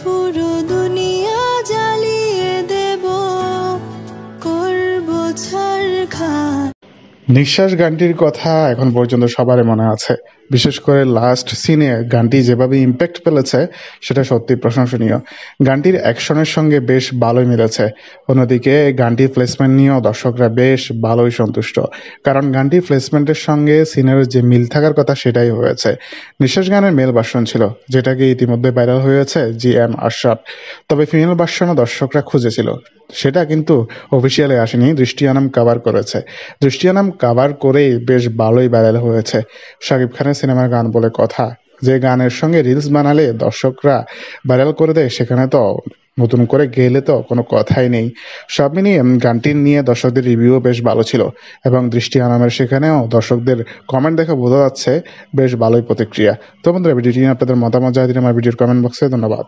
পুরো দুনিয়া জ্বালিয়ে দেব, করব ছারখার। নিঃশ্বাস গানটির কথা এখন পর্যন্ত সবারই মনে আছে। বিশেষ করে লাস্ট সিনে গানটি যেভাবে ইম্প্যাক্ট ফেলেছে সেটা সত্যি প্রশংসনীয়। গানটির অ্যাকশনের সঙ্গে বেশ ভালোই মিলেছে। অন্যদিকে গানটির প্লেসমেন্ট নিয়েও দর্শকরা বেশ ভালোই সন্তুষ্ট, কারণ গানটির প্লেসমেন্টের সঙ্গে সিনের যে মিল থাকার কথা সেটাই হয়েছে। নিঃশ্বাস গানের মেল ভার্সন ছিল, যেটাকে ইতিমধ্যে ভাইরাল হয়েছে GM আশরাফ। তবে ফিমেল ভার্সনও দর্শকরা খুঁজেছিল, সেটা কিন্তু অফিসিয়ালি আসেনি, দৃষ্টি আনাম কাভার করেছে। দৃষ্টি আনাম কাভার করেই বেশ ভালোই ভাইরাল হয়েছে। শাকিব খানের সিনেমার গান বলে কথা, যে গানের সঙ্গে রিলস বানালে দর্শকরা ভাইরাল করে দেয়, সেখানে তো নতুন করে গেলে তো কোনো কথাই নেই। সব মিলিয়ে গানটি নিয়ে দর্শকদের রিভিউ বেশ ভালো ছিল, এবং দৃষ্টি আনামের সেখানেও দর্শকদের কমেন্ট দেখে বোঝা যাচ্ছে বেশ ভালোই প্রতিক্রিয়া। তো বন্ধুরা, ভিডিওটি নিয়ে আপনাদের মতামত জানিয়ে দিন আমার ভিডিওর কমেন্ট বক্সে। ধন্যবাদ।